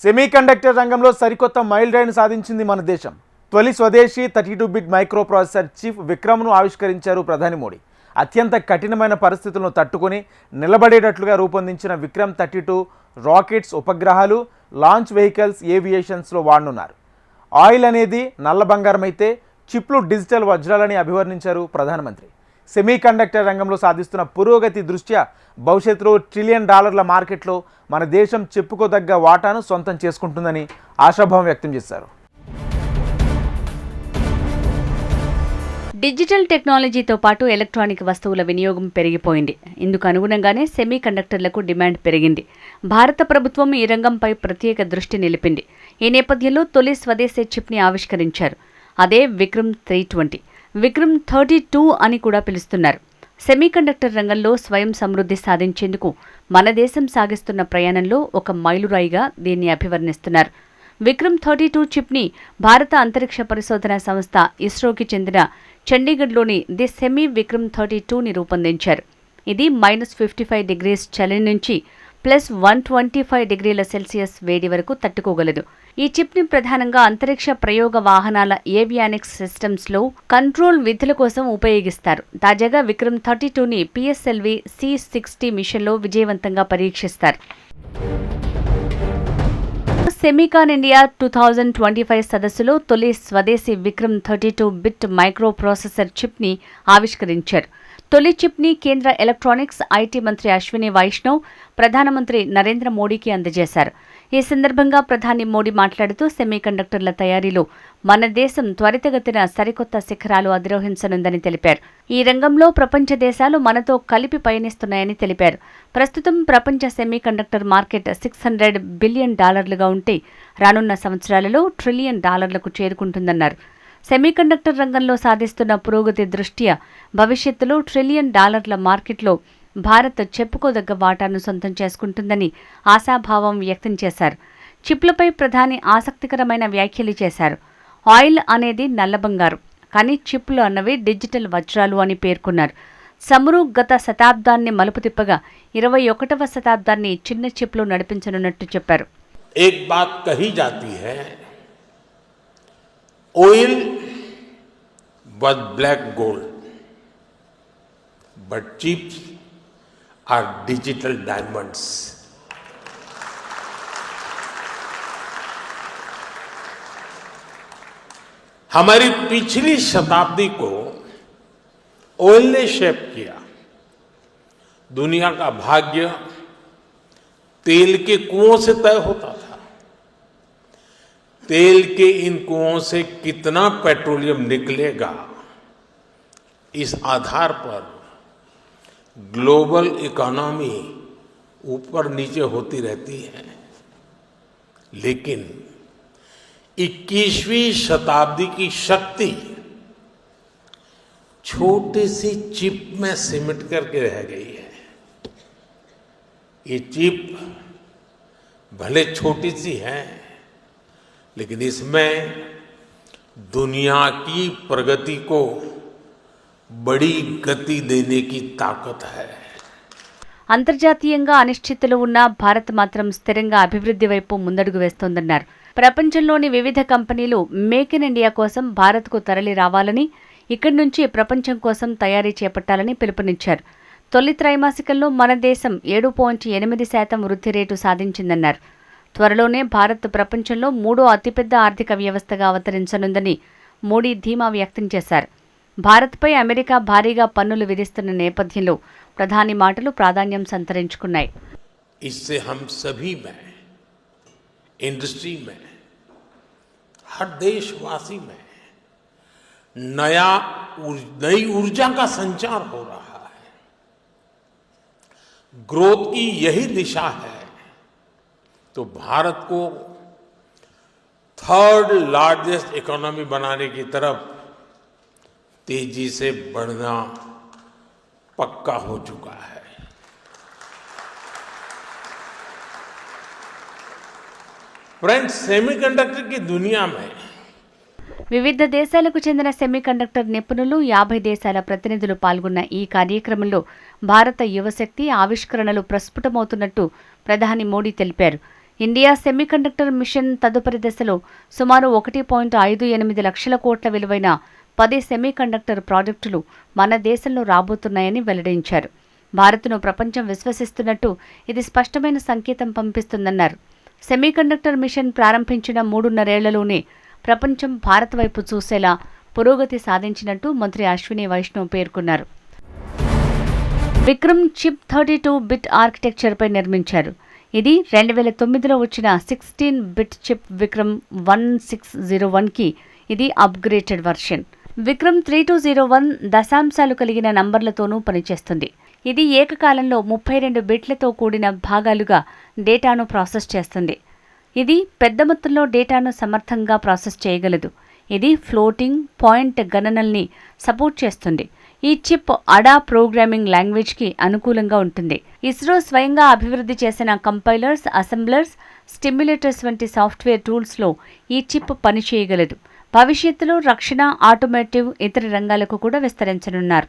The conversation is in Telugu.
సెమీకండక్టర్ రంగంలో సరికొత్త మైలురాయిని సాధించింది మన దేశం. తొలి స్వదేశీ 32-బిట్ మైక్రో ప్రాసెసర్ చిప్ విక్రమ్ను ఆవిష్కరించారు ప్రధాని మోడీ. అత్యంత కఠినమైన పరిస్థితులను తట్టుకొని నిలబడేటట్లుగా రూపొందించిన విక్రమ్ 32 రాకెట్స్, ఉపగ్రహాలు, లాంచ్ వెహికల్స్, ఏవియేషన్స్లో వాడనున్నారు. ఆయిల్ అనేది నల్ల బంగారం అయితే చిప్లు డిజిటల్ వజ్రాలని అభివర్ణించారు ప్రధానమంత్రి. సెమీకండక్టర్ రంగంలో సాధిస్తున్న పురోగతి దృష్ట్యా భవిష్యత్తులో $1 ట్రిలియన్ మార్కెట్లో మన దేశం చెప్పుకోదగ్గ వాటాను సొంతం చేసుకుంటుందని ఆశాభావం వ్యక్తం చేశారు. డిజిటల్ టెక్నాలజీతో పాటు ఎలక్ట్రానిక్ వస్తువుల వినియోగం పెరిగిపోయింది. ఇందుకు అనుగుణంగానే సెమీ కండక్టర్లకు డిమాండ్ పెరిగింది. భారత ప్రభుత్వం ఈ రంగంపై ప్రత్యేక దృష్టి నిలిపింది. ఈ నేపథ్యంలో తొలి స్వదేశీ చిప్ని ఆవిష్కరించారు. అదే విక్రమ్ 320. విక్రమ్ 32 అని కూడా పిలుస్తున్నారు. సెమీకండక్టర్ రంగంలో స్వయం సమృద్ధి సాధించేందుకు మన దేశం సాగిస్తున్న ప్రయాణంలో ఒక మైలురాయిగా దీన్ని అభివర్ణిస్తున్నారు. విక్రమ్ 32 చిప్ని భారత అంతరిక్ష పరిశోధన సంస్థ ఇస్రోకి చెందిన చండీగఢ్లోని ది సెమీ విక్రమ్ 32ని రూపొందించారు. ఇది -55 డిగ్రీస్ చలి నుంచి +125 డిగ్రీల సెల్సియస్ వేడి వరకు తట్టుకోగలదు. ఈ చిప్ని ప్రధానంగా అంతరిక్ష ప్రయోగ వాహనాల ఏవియానిక్స్ సిస్టమ్స్లో కంట్రోల్ విధుల కోసం ఉపయోగిస్తారు. తాజాగా విక్రమ్ 32ని PSLV C-60 మిషన్లో విజయవంతంగా పరీక్షిస్తారు. సెమీకాన్ ఇండియా 2025 సదస్సులో తొలి స్వదేశీ విక్రమ్ 32-బిట్ మైక్రో ప్రాసెసర్ చిప్ని ఆవిష్కరించారు. తొలి చిప్ని కేంద్ర ఎలక్ట్రానిక్స్, ఐటీ మంత్రి అశ్విని వైష్ణవ్ ప్రధానమంత్రి నరేంద్ర మోడీకి అందజేశారు. ఈ సందర్భంగా ప్రధాని మోడీ మాట్లాడుతూ సెమీకండక్టర్ల తయారీలో మన దేశం త్వరితగతిన సరికొత్త శిఖరాలు అధిరోహించనుందని తెలిపారు. ఈ రంగంలో ప్రపంచ దేశాలు మనతో కలిపి పయనిస్తున్నాయని తెలిపారు. ప్రస్తుతం ప్రపంచ సెమీకండక్టర్ మార్కెట్ $600 బిలియన్ ఉంటే రానున్న సంవత్సరాలలో $1 ట్రిలియన్ చేరుకుంటుందన్నారు. సెమీకండక్టర్ రంగంలో సాధిస్తున్న పురోగతి దృష్ట్యా భవిష్యత్తులో $1 ట్రిలియన్ మార్కెట్లో భారత్ చెప్పుకోదగ్గ వాటాను సొంతం చేసుకుంటుందని ఆశాభావం వ్యక్తం చేశారు. చిప్లపై ప్రధాని ఆసక్తికరమైన వ్యాఖ్యలు చేశారు. ఆయిల్ అనేది నల్ల బంగారం, కానీ చిప్లు అన్నవి డిజిటల్ వజ్రాలు అని పేర్కొన్నారు. సమురు గత శతాబ్దాన్ని మలుపు తిప్పగా 21వ శతాబ్దాన్ని చిన్న చిప్లు నడిపించనున్నట్టు చెప్పారు. एक बात कही जाती है, oil was black gold, but chips are digital diamonds. हमारी पिछली शताब्दी को ऑयल ने शेप किया. दुनिया का भाग्य तेल के कुओं से तय होता था. तेल के इन कुओं से कितना पेट्रोलियम निकलेगा, इस आधार पर ग्लोबल इकोनॉमी ऊपर नीचे होती रहती है. लेकिन 21वीं शताब्दी की शक्ति छोटी सी चिप में सिमट करके रह गई है. ये चिप भले छोटी सी है, लेकिन इसमें दुनिया की प्रगति को बड़ी गति देने की ताकत है. అంతర్జాతీయంగా అనిశ్చితులు ఉన్న భారత్ మాత్రం స్థిరంగా అభివృద్ధి వైపు ముందడుగు వేస్తోందన్నారు. ప్రపంచంలోని వివిధ కంపెనీలు మేక్ ఇన్ ఇండియా కోసం భారత్కు తరలి రావాలని, ఇక్కడి నుంచి ప్రపంచం కోసం తయారీ చేపట్టాలని పిలుపునిచ్చారు. తొలి త్రైమాసికంలో మన దేశం 7.8% వృద్ధి రేటు సాధించిందన్నారు. త్వరలోనే భారత్ ప్రపంచంలో 3వ అతిపెద్ద ఆర్థిక వ్యవస్థగా అవతరించనుందని మోడీ ధీమా వ్యక్తం చేశారు. భారత్పై అమెరికా భారీగా పన్నులు విధిస్తున్న నేపథ్యంలో ప్రధాని మాటలు ప్రాధాన్యం సంతరించుకున్నాయి. इससे हम सभी में, इंडस्ट्री में, हर देशवासी में नई ऊर्जा का संचार हो रहा है. ग्रोथ की यही दिशा है. तो भारत को 3rd लार्जेस्ट इकोनॉमी बनाने की तरफ तेजी से बढ़ना पक्का हो चुका है. फ्रेंड्स, सेमीकंडक्टर की दुनिया में వివిధ దేశాలకు చెందిన సెమీకండక్టర్ నిపుణులు 50 దేశాల ప్రతినిధులు పాల్గొన్న ఈ కార్యక్రమంలో భారత యువశక్తి ఆవిష్కరణలు ప్రస్ఫుటమవుతున్నట్టు ప్రధాని మోడీ తెలిపారు. ఇండియా సెమీకండక్టర్ మిషన్ తదుపరి దశలో సుమారు 1.58 లక్షల కోట్ల విలువైన 10 సెమీకండక్టర్ ప్రాజెక్టులు మన దేశంలో రాబోతున్నాయని వెల్లడించారు. భారత్ను ప్రపంచం విశ్వసిస్తున్నట్టు ఇది స్పష్టమైన సంకేతం పంపిస్తుందన్నారు. సెమీకండక్టర్ మిషన్ ప్రారంభించిన 3.5 ఏళ్లలోనే ప్రపంచం భారత్ వైపు చూసేలా పురోగతి సాధించినట్టు మంత్రి అశ్విని వైష్ణవ్ పేర్కొన్నారు. విక్రమ్ చిప్ 32 బిట్ ఆర్కిటెక్చర్పై నిర్మించారు. ఇది 2009లో వచ్చిన 16 బిట్ చిప్ విక్రమ్ 1601కి ఇది అప్గ్రేడెడ్ వర్షన్. విక్రమ్ 3201 దశాంశాలు కలిగిన నంబర్లతోనూ పనిచేస్తుంది. ఇది ఏకకాలంలో 32 బిట్లతో కూడిన భాగాలుగా డేటాను ప్రాసెస్ చేస్తుంది. ఇది పెద్ద మొత్తంలో డేటాను సమర్థంగా ప్రాసెస్ చేయగలదు. ఇది ఫ్లోటింగ్ పాయింట్ గణనల్ని సపోర్ట్ చేస్తుంది. ఈ చిప్ అడా ప్రోగ్రామింగ్ లాంగ్వేజ్కి అనుకూలంగా ఉంటుంది. ఇస్రో స్వయంగా అభివృద్ధి చేసిన కంపైలర్స్, అసెంబ్లర్స్, స్టిమ్యులేటర్స్ వంటి సాఫ్ట్వేర్ టూల్స్లో ఈ చిప్ పనిచేయగలదు. భవిష్యత్తులో రక్షణ, ఆటోమోటివ్, ఇతర రంగాలకు కూడా విస్తరించనున్నారు.